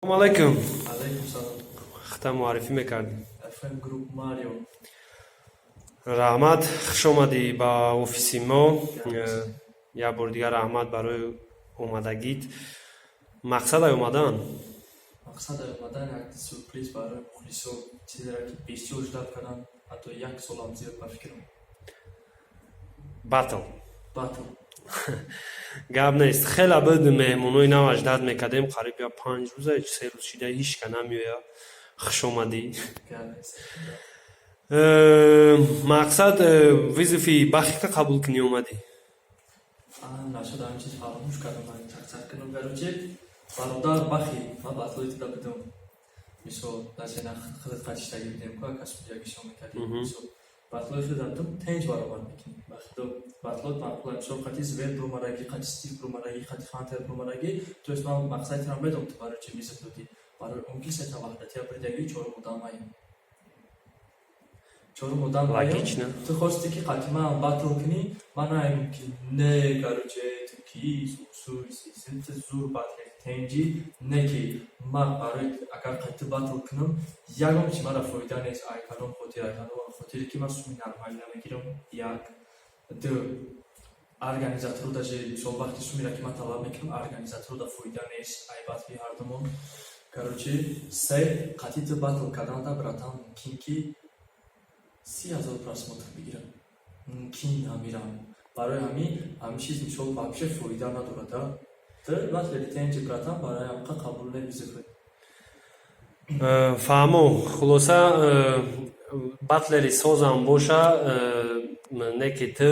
Assalamu alaikum. Alaikum salam. Xta muarifӣ мекардӣ. FM Group Mario. Раҳмат, хуш омадӣ ба офиси мо. Як бор дигар раҳмат барои омадагит. Мақсади омадан? Мақсади омадан як сюрприз барои мухлисо, чизеро ки бисёр ждат карданд, ҳатто як солам зиёд ба фикрам. Батл. Гап нест. Хеле буд меҳмонои нав ждат мекардем. Қариб я 5 рӯза, 3 рӯз шида ҳичка намеоя. Хуш омадӣ. Мақсад визифи бахика қабул кунӣ омадӣ? Нашуд ҳамин чиз фаромӯш кардам. Ман чак кардам гарочи бародар бахи ма батлои туда будам. Мисол дасена хизат қачиштаги будем ко касбиягишон мекардем. Мисол батлои хизатам тенҷ баробар мекунем. Бахто батлот мақбул мисол қати звер промараги, қати стил промараги, қати хантер промараги. То есть ман мақсади тарам медом то барои чи визит доди. Барои он ки сета ваҳдати абридаги 4 модам аем. 4 модам логично. То хости ки қати ман батл куни, ман аем ки не гароче то ки сусуси синте зур батл тенҷи не ки ман барои агар қати батл кунам, ягон чи мара фоида нест ай кардам хотира кардам, хотири ки ман суми нормали намегирам. Як ду организатору даже мисол вақти сумира ки ман талаб мекунам, организатору да фоида нест ай батли ҳардумон. Короче, се қати ту батл карданда братан мумкин ки 30,000 просмотр бигирам. Мумкин ҳамирам. Барои ҳамин чиз мисол вообще фоида надорад. То батли тенҷи братан барои ҳамқа қабул намезифад. Фаҳмо, хулоса батлери созам боша, не ки ту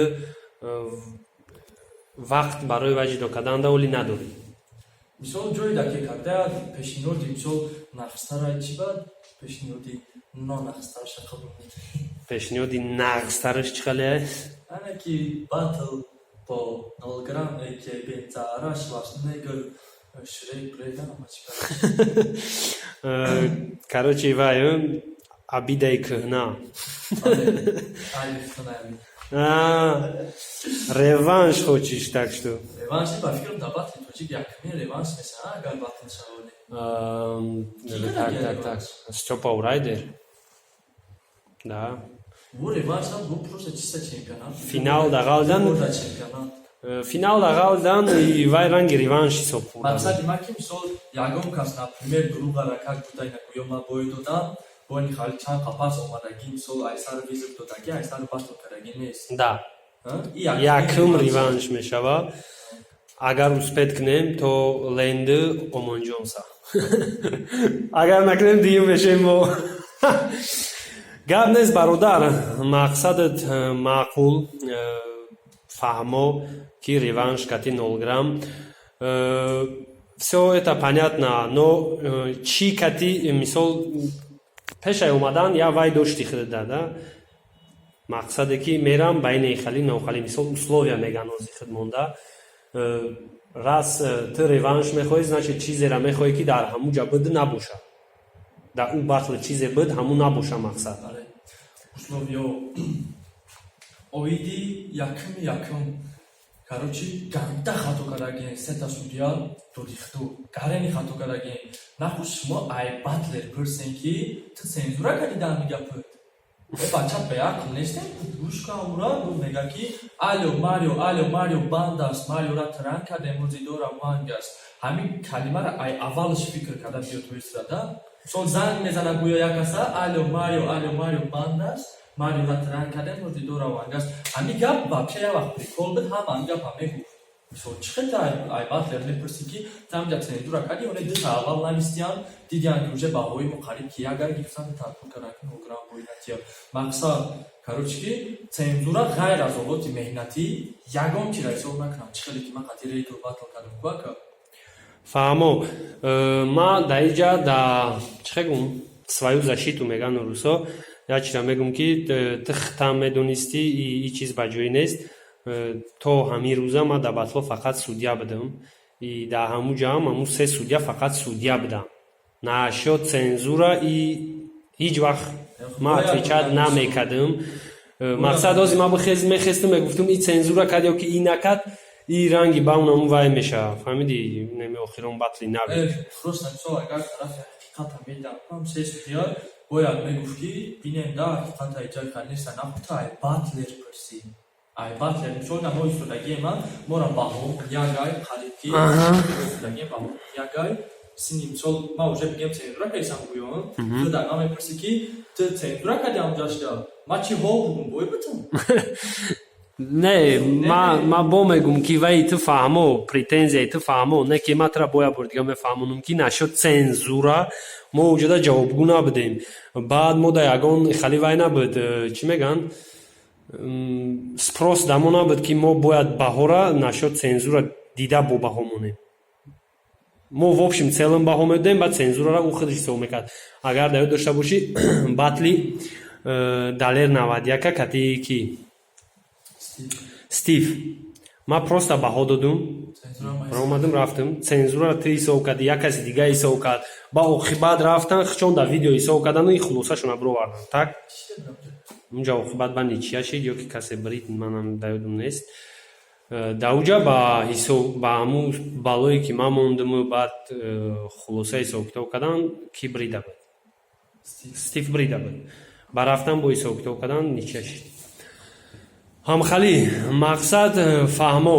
вақт барои ва ҷудо карданда оли надорӣ. Мисол ҷои даке карда пешниҳоди мисол нақстара чи бад пешниҳоди нонақстараша қабул мекунӣ. Пешниҳоди нағзтараш чӣ хеле аст? Ана ки батл бо 0 грамм ки бензараш васнегр шрек бледа амачка. Короче, вай абидай кӯҳна. Реванш хочеш, так что? Реванш ба фикрам да батли тоҷик якми реванш меса агар батл шаводи. Так. Стёпа Урайдер. Да. Бу реванш бу просто чиста чемпионат. Финал да галдан. Чемпионат. Финал да галдан и вай ранги реванш ҳисоб бурд. Мақсади ман ки мисол ягон кас например дуруға ракак будай накуё ма бой додам, бони хали чанд қапас омадаги мисол айсар визит додаги айсар батл кардаги нест. Да. Якм реванш мешавад. Агар успеҳ кунем то ленди омонҷонса. Агар накунем дигар мешавем мо. Гап нест бародар, мақсадат маъқул, фаҳмо ки реванш кати 0 грамм. Всё это понятно, но чи кати мисол пешай омадан я вай дошти хида, да? Мақсаде ки мерам байни хали нохали мисол условия меган ози хидмонда. Раз ту реванш мехоҳӣ, значит чизеро мехоҳӣ ки дар ҳамун ҷа буд набоша. Дар у батл чизе буд ҳамун набоша мақсад. Условия оиди якм короче ганда хато кардаген сета судя додихту гарени хато кардаген наху шумо ай батлер пурсен ки ту цензура кардида мегапад бача беяк нестем гӯшка ура бу мега ки алё марио бандас мариора тран кардем рӯзи дора вангас ҳамин калимаро ай аввалш фикр карда биё туисрада сол занг мезана гӯё якаса алё марио бандас мариора тран кардем рӯзи дора вангас ҳамин гап вообще я вақт прикол буд ҳам ҳамин гап мегуфт мисол чӣ хеле ай батлер мепурсӣ ки тамҷа цензура карди оне дута аввал навистиян дидиян ки уже баҳои муқарриб ки ягар гифсанди табдил кардаки нограм боинатия мақсад короче ки цензура ғайр аз олоти меҳнатӣ ягон чира ҳисоб накунам чӣ хеле ки ман қати рейту батл кардам кувака Фаҳмо, ма дар инҷа да чӣ гум свою защиту меган русо як чиза мегум ки ту хитам медонистӣ и чиз ба ҷои нест. То ҳамин рӯза ма дар батло фақат судя будам и дар ҳамун ҷаам ҳамун 3 судя фақат судя будам. Нашёд цензура и ҳиҷ вақт ма отвечат намекардам. Мақсад ози ма мехестам мегуфтам и цензура кард ё ки ин накард и ранги ба унаму вай меша. Фаҳмидӣ? Неми охирон батли навед. Просто мисол агар тарафи ҳақиқата медам се судя бояд мегуфт ки бинем да ҳақиқата иҷои халиса нахута ай батлер пирси. Ай батлер мисол намо истодагиема мора баҳо ягай қариб ки истодагием баҳо ягай сини мисол ма уже бигем цензура кайсам гӯём ту дар ма мепирси ки ту цензура кади ҳамҷашда ма чӣ ҳол бугум бой битум Не, ма бо мегум ки вай ту фаҳмо претензияи ту фаҳмо не ки ма тра боя бурдига мефаҳмонум ки нашуд цензура мо уҷода ҷавобгӯ набудем. Баъд мо да ягон хали вай набуд чӣ меган спрос дамо набуд ки мо бояд баҳора нашуд цензура дида бо баҳо монем. мо в общем целым баҳо медодем баъд цензурара ӯ худаш ҳисоб мекард. Агар даёд дошта бошӣ батли далер 91 кати ки Стив, ма просто баҳо додум, омадам рафтам, цензурара ту ҳисоб карди, як каси дига ҳисоб кард, ба оқибат рафтан хичонда видео ҳисоб кардану и хулосашона бировардан, так? Унҷа оқибат ба ничия шид, ё ки касе брид, манам даёдум нест. Дауҷа ба ҳисоб ба ҳамун балое ки ман мондуму баъд хулоса ҳисоб китоб кардан ки брида буд. Стив брида буд. Ба рафтан бо ҳисоб китоб кардан ничия шид. ҳамхали мақсад фаҳмо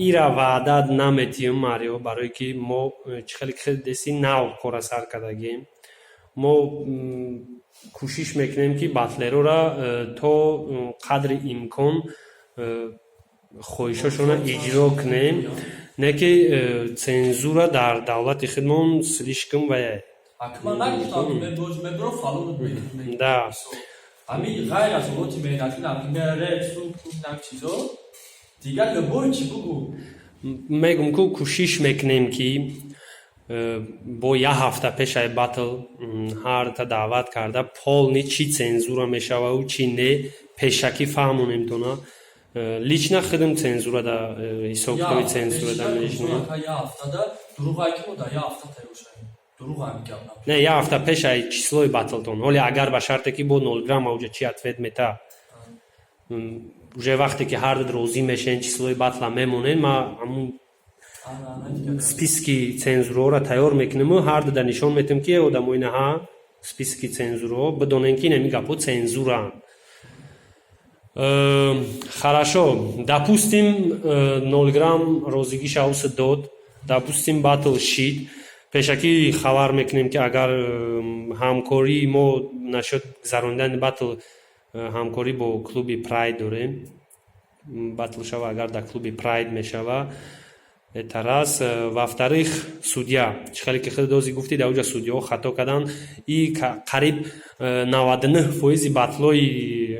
ира ваъдат наметиҳм марио барое ки мо чихеле деси нав кора сар кардагем. Мо кӯшиш мекунем ки батлерора то қадри имкон хоҳишашона иҷро кунем, не ки цензура дар давлати худмон слишком вая. Акман нагуфтам мебро фалон мекунем. Да. Ами ғайр аз олоти меҳнатӣ например нак чизо дигар любой чӣ бугу. Мегум ку кӯшиш мекунем ки бо як ҳафта пешаи батл ҳарта даъват карда полни чӣ цензура мешававу чӣ не пешакӣ фаҳмонем тона лично худам цензура да ҳисобкитоби цензура да мешунем. Не, як ҳафта пешаи числои батлтон. Ҳоле агар ба шарте ки бо 0 грамм ауҷа чӣ ответ мета. Уже вақте ки ҳар ду розӣ мешен числои батла мемонен, ма ҳамун списки цензураҳоро тайёр мекунему, ҳар ду да нишон метем ки одамоинаҳа списки цензураҳо бидонем ки нами гапҳо цензураанд. Хорошо, допустим 0 грамм розигӣ шавуса дод, допустим батл шид. Пешакӣ хабар мекунем ки агар ҳамкории мо нашуд гузарондани батл ҳамкорӣ бо клуби Pride дорем. Батл шава агар дар клуби Pride мешава тарас вафтарих судя чихеле ки худ дози гуфти дар уҷа судяҳо хато кардан и қариб 99% батлои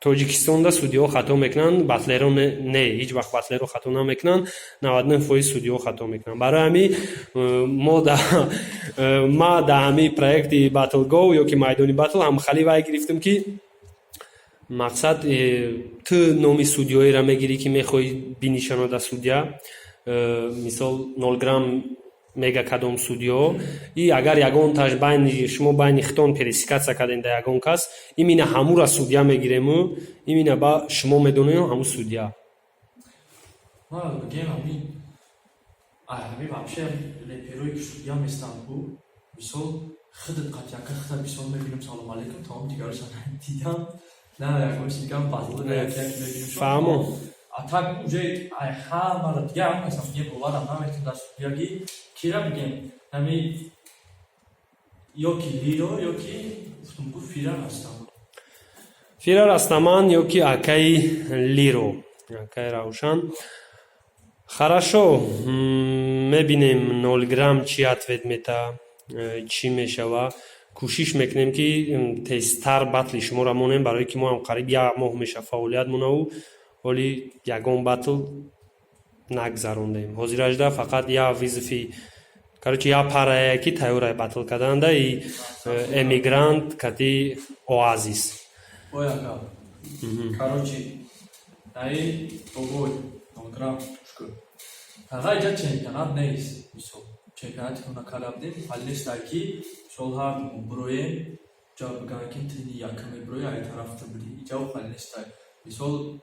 Тоҷикистонда судяҳо хато мекунанд, батлеро не, ҳеҷ вақт батлеро хато намекунанд, 99% судяҳо хато мекунанд. Барои ҳамин ма дар ҳамин проекти Battleggo ё ки майдони батл ҳамхали вай гирифтам ки мақсад ту номи судяҳоеро мегирӣ ки мехоҳӣ бинишонода судя, мисол 0 грамм мега кадом судё и агар ягон таш байни шумо байни хитон пересикатсия кардем да ягон кас имина ҳамура судя мегирему имина ба шумо медонем ҳаму судя. Ма бигем ҳамин вообще реперои ки судя местанд бу мисол худат қатяка худат мисол мебинем салом алейкум тамом дигарашон дидам на ягончи дигам батл як мебинем фаҳмо А так уже ҳамара дига ҳамасам ге боварам наметон дар судяги кира бигем ҳами ё ки лиро ё ки гуфтумгу фирар ҳастам. Фирар ҳастаман ё ки акаи лиро акаи равшан. Хорошо, мебинем 0 грамм чӣ ответ мета чӣ мешава. Кӯшиш мекунем ки тезтар батли шуморо монем барое ки мо ҳам қариб 1 моҳ меша фаъолият монаву ҳоли ягон батл нагзарондем. Ҳозиражда фақат як визифи короче як парае ки тайёрае батл карданда и эмигрант кати оазис. Бояка. Короче, ай бобой 0 грамм шуку. Ҳага иҷа чемпионат нест. Мисол чемпионати хуна калабдем, аллес дар ки сол ҳар броем جاب گاهی تینی یکمی برای ای طرف تبری ایجاب خالص مثال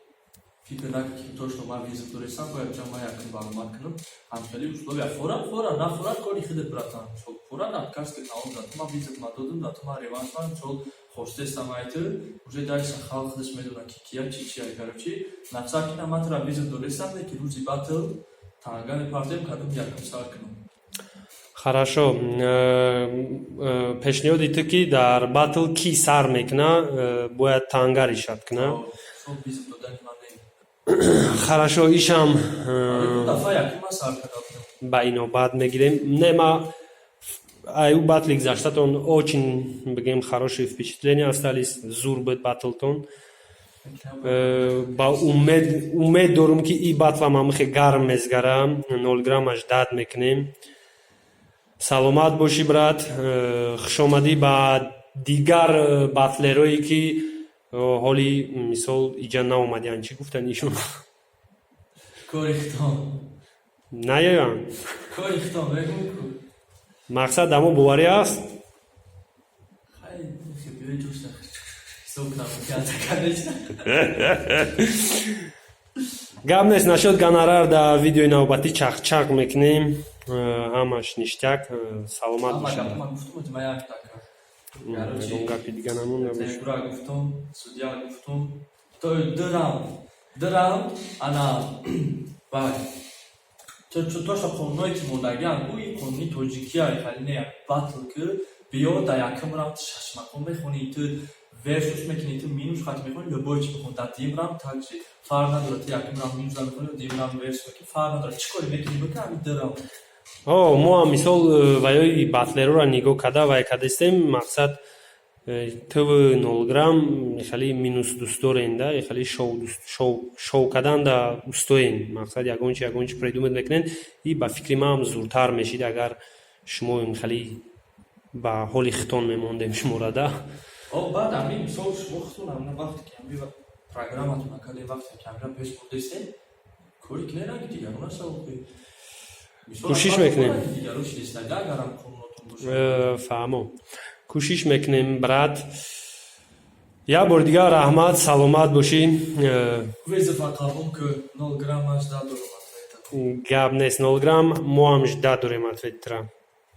فکر که توش تو ما ویزیت دورستان باید جمع یکم معلومات کنم همچنین условия فورا на форат کاری خودت براتان چون فورا نکاست که تمام داد ما ویزیت ما دادم داد ما ریوانش من چون خوشته سمایت уже дальше خالق خودش میدونه که کیا چی короче نفساکی نمات را ویزیت دورستان که روزی باتل تانگان پارتیم کدوم یکم سال کنم Хорошо. Пешниҳоди ту ки дар батл ки сар мекуна, бояд тангари шад куна. Сол визит додани ман не. Хорошо, ишам дафа якима сар кардам. ба инобат мегирем. Не, ма ай у батли гузаштатон очень, бигем, хорошие впечатления остались. Зур буд батлтон. Ба умед дорум ки и батла мамихе гарм мезгара, 0 граммаш дад мекунем. Саломат боши, брат. Хушомадӣ ба дигар батлерое ки ҳоли мисол иҷа наомадиянд. Чӣ гуфтанд ишон? Корихтон. Наёянд. Корихтон бегу. Мақсад дамо боварӣ аст? Хай, хебиё ҷошта. Сокнам ката конечно. Гап нест, нашуд гонорар дар видеои навбатӣ чақ мекунем. Ҳамаш ништяк. Саломат бошед. Ман гуфтум ма як така. Ягон гапи дига намонда бош. Тенкура гуфтум, судя гуфтум. То дырам ана бай. То қонунои ки мондагиан уи қонуни тоҷикия халине як батл ки биё да якм раунд шашмакон мехони ту версус мекунӣ ту минус хат мехони любой чи мехони дар дим раунд такши фарқ надорад ту якм раунд минус мехони дим раунд верс мекунӣ фарқ надорад чӣ коре мекунӣ бикун ҳамин дырам мо ҳам мисол ваёи батлерора нигоҳ карда вай кардастем. Мақсад тв 0 грамм хеле минус дӯст дорем да, хеле шоу карданда устоем. Мақсад ягончи придумат мекунен и ба фикри ман ҳам зуртар мешид агар шумо хеле ба ҳоли хитон мемондем шумора да. баъд ҳамин мисол шумо хитон ҳамна вақте ки ҳамин программатон акаде вақте ки ҳамин пеш бурдастем кори ки неранги дигарона савоқи кӯшиш мекунем. Фаҳмо. Кӯшиш мекунем, брат. Як бори дигар раҳмат, саломат бошӣ. Гап нест 0 грамм, мо ҳам жда дорем ответира.